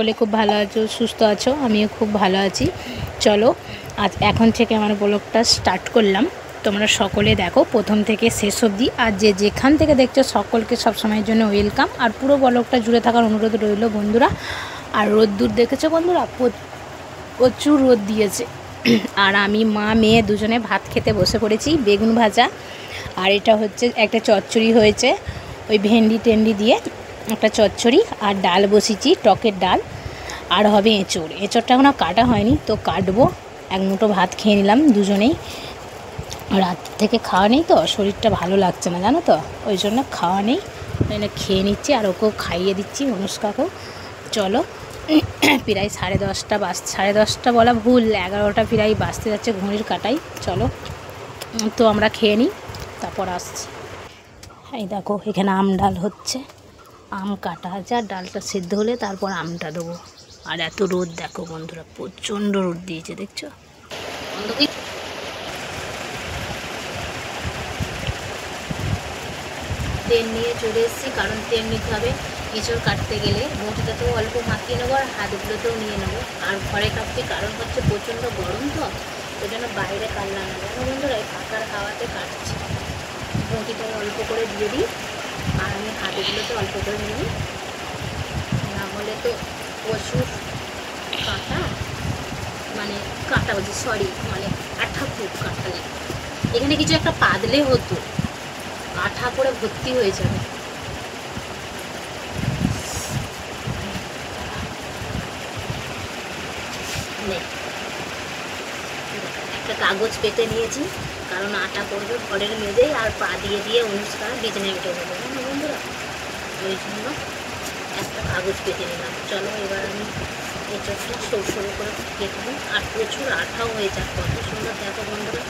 বলে খুব ভালো আছো, সুস্থ আছো, আমিও খুব ভালো আছি। চলো আজ এখন থেকে আমার ব্লগটা স্টার্ট করলাম। তোমরা সকলে দেখো প্রথম থেকে শেষ অবধি, আর যে যেখান থেকে দেখছো সকলকে সব সময়ের জন্য ওয়েলকাম। আর পুরো ব্লগটা জুড়ে থাকার অনুরোধ রইল বন্ধুরা। আর রোদ্দুর দেখেছো বন্ধুরা, প্রচুর রোদ দিয়েছে। আর আমি মা মেয়ে দুজনে ভাত খেতে বসে পড়েছি, বেগুন ভাজা আর এটা হচ্ছে একটা চচ্চড়ি হয়েছে, ওই ভেন্ডি টেন্ডি দিয়ে একটা চচ্চড়ি, আর ডাল বসিয়েছি, টকের ডাল। আর হবে এঁচড়টা এখনও কাটা হয়নি, তো কাটবো। এক মুঠো ভাত খেয়ে নিলাম দুজনেই, রাত থেকে খাওয়া নেই, তো শরীরটা ভালো লাগছে না জানো তো, ওই জন্য খাওয়া নেই, খেয়ে নিচ্ছি। আর ওকেও খাইয়ে দিচ্ছি, অনুষ্কাকেও। চলো প্রায় 10:30 বলা ভুল, 11টা প্রায় বাজতে যাচ্ছে ঘড়ির কাটাই। চলো তো আমরা খেয়ে নিই, তারপর আসছি। এই দেখো এখানে আম ডাল হচ্ছে, আম কাটা আছে, আর ডালটা সেদ্ধ হলে তারপর আমটা দেবো। আর এত রোদ দেখো বন্ধুরা, প্রচণ্ড রোদ দিয়েছে, দেখছো। তেল নিয়ে চলে এসেছি, কারণ তেল নিতে হবে এঁচড় কাটতে গেলে। বটিটাতেও অল্প মাখিয়ে নেবো, আর হাতগুলোতেও নিয়ে নেবো। আর ঘরে কাটছি, কারণ হচ্ছে প্রচণ্ড গরম, তো ওই জন্য বাইরে কাটলাম না জানো বন্ধুরা, এই ফাঁকার হাওয়াতে কাটছি। বটিটা অল্প করে দিয়ে দিই, আর আমি হাতগুলোতে অল্প করে নিই, না হলে তো প্রচুর কাটা বলছি, সরি, আঠা খুব কাটালে। এখানে কিছু একটা পাদলে হতো, আঠা করে ভর্তি হয়ে যাবে। একটা কাগজ পেতে নিয়েছি, কারণ আটা করবে ঘরের মেঝেই, আর পা দিয়ে দিয়ে অনুষ্কা বিছানায় উঠে যাবে না বন্ধুরা, ওই জন্য একটা কাগজ পেতে নিলাম। চলো এবার আমি এঁচড়টা সরু সরু করে কেটে নিই। আর প্রচুর আঠাও হয়ে যায়, কত সুন্দর দেখো বন্ধুরা,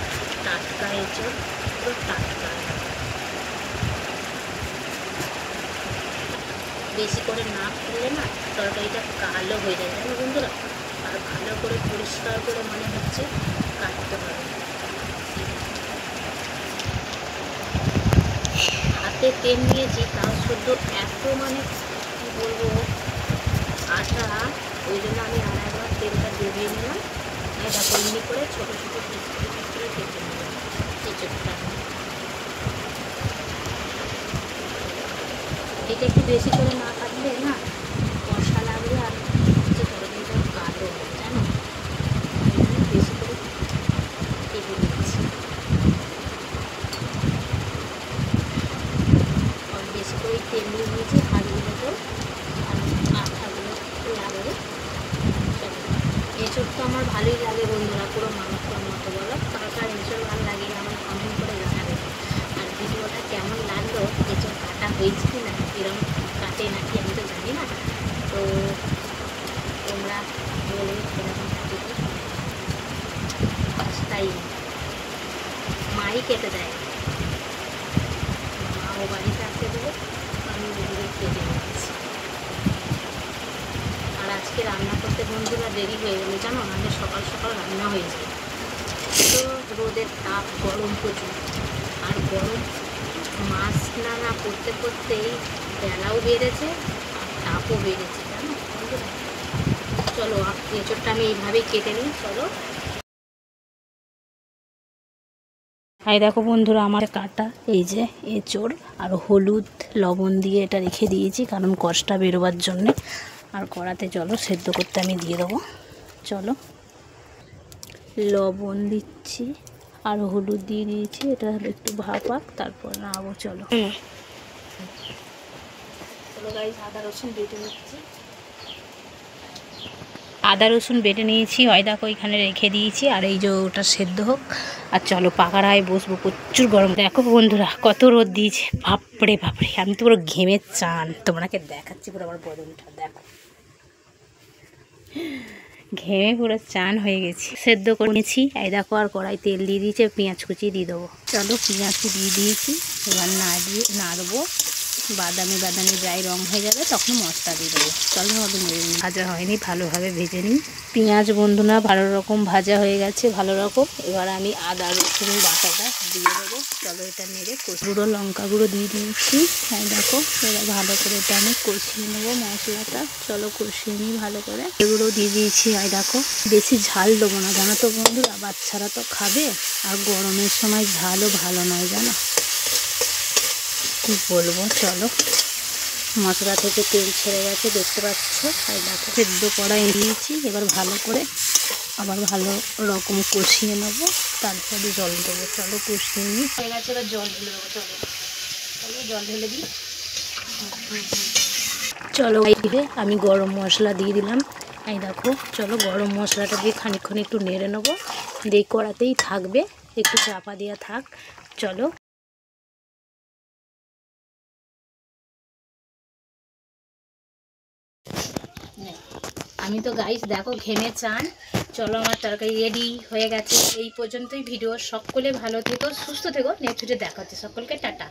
টাটকা এঁচড়, পুরো টাটকা। বেশি করে না ফেললে না তরকারিটা কালো হয়ে যায় জানো বন্ধুরা। আর ভালো করে পরিষ্কার করে হচ্ছে কাটতে হবে। হাতে তেল নিয়েছি, তাও শুধু এত কী বলবো আটা, ওই জন্য আমি আর একবার তেলটা ডুবিয়ে নিলাম। এটা এমনি করে ছোটো ছোটো পিস করে কেটে নিলাম এঁচড়টা। এটা একটু বেশি করে না কাটলে না কষা লাগবে, আর হচ্ছে তরকারিটা কালো হবে জানো, বেশি করে কেটে দিচ্ছি। আর বেশি করে তেল দিয়ে দিয়েছি হাতগুলোতেও, আর আঠাগুলো লাগাবে। এঁচড় তো আমার ভালোই লাগে বন্ধুরা, পুরো মাংসর মতো। বলো কার কার এঁচড় ভালো লাগে আমার কমেন্ট করে জানাবে। আর ভিডিওটা কেমন লাগলো, এঁচড় কাটা হয়েছে কি না, এরকম কাটে নাকি আমি তো জানি না, তো তোমরা বলে এরকম কাটে। তাই মাই কেটে দেয়, মা ও বাড়িতে আসতে দেবো, আমি ওগুলো কেটে নিচ্ছি। আর আজকে রান্না করতে বন্ধুরা দেরি হয়ে গেলো জানো, আমাদের সকাল সকাল রান্না হয়ে যায়। তো রোদের তাপ, গরম প্রচুর, আর গরম মাছ না করতে করতেই বেলাও বেড়েছে আর তাপও বেড়েছে জানো বন্ধুরা। চলো এঁচড়টা আমি এইভাবেই কেটে নিই। চলো এই দেখো বন্ধুরা আমার কাটা, এই যে এঁচড়, আর হলুদ লবণ দিয়ে এটা রেখে দিয়েছি, কারণ কষটা বেরোবার জন্যে। আর কড়াতে চলো সেদ্ধ করতে আমি দিয়ে দেবো। চলো লবণ দিচ্ছি আর হলুদ দিয়ে দিয়েছি, এটা একটু ভাপাক, তারপর নাড়বো। চলো চলো গাইস, আদা রসুন বেটে নিচ্ছি। আদা রসুন বেটে নিয়েছি, হয় দেখো এখানে রেখে দিয়েছি। আর এই যে ওটা সেদ্ধ হোক, আর চলো পাকাড়ায় বসবো, প্রচুর গরম। দেখো বন্ধুরা কত রোদ দিয়েছে, বাপরে বাপরে, আমি তো পুরো ঘেমে চান, তোমাকে দেখাচ্ছি পুরো আমার বদনটা দেখো, ঘেমে পুরো চান হয়ে গেছি। সেদ্ধ করে নিয়েছি, এই দেখো। আর কড়াই তেল দিয়ে দিয়েছে, পেঁয়াজ কুচি দিয়ে দেবো। চলো পেঁয়াজটি দিয়ে দিয়েছি, এবার নাড়বো, বাদামি বাদামি যাই রং হয়ে যাবে তখন মশলা দিয়ে দেবো। চলো হবে ভাজা হয়নি, ভালোভাবে ভেজে নিই। পেঁয়াজ বন্ধুরা ভালো রকম ভাজা হয়ে গেছে ভালো রকম। এবার আমি আদা রসুন বাটাটা দিয়ে দেবো। চলো এটা নেড়ে গুঁড়ো লঙ্কা গুঁড়ো দিয়ে দিয়েছি। হ্যাঁ দেখো, এবার ভালো করে এটা আমি কষিয়ে নেবো মশলাটা। চলো কষিয়ে নিই ভালো করে। এগুলো দিয়ে দিয়েছি। আর দেখো, বেশি ঝাল দেবো না জানো তো বন্ধুরা, বাচ্চারা তো খাবে, আর গরমের সময় ঝালও ভালো নয় জানো, কি বলবো। চলো, মশলা থেকে তেল ছেড়ে গেছে দেখতে পাচ্ছ। আর দেখো সেদ্ধ করা নিয়েছি। এবার ভালো করে আবার ভালো রকম কষিয়ে নেবো, তারপরে জল দেবো। চলো কষিয়ে নিই। হয়ে গেছে, এবার জল ঢেলে দেবো। চলো চলো জল ঢেলে দিই। চলো দিয়ে আমি গরম মশলা দিয়ে দিলাম। এই দেখো, চলো গরম মশলাটা দিয়ে খানিকক্ষণ একটু নেড়ে নেবো। দিয়ে কড়াতেই থাকবে, একটু চাপা দেওয়া থাক। চলো, আমি তো গাইস দেখো ঘেমে চান। চলো আমার তরকারি রেডি হয়ে গেছে। এই পর্যন্তই ভিডিও। সকলে ভালো থেকো, সুস্থ থেকো। নেক্সট ভিডিও দেখা হচ্ছে। সকলকে টাটা।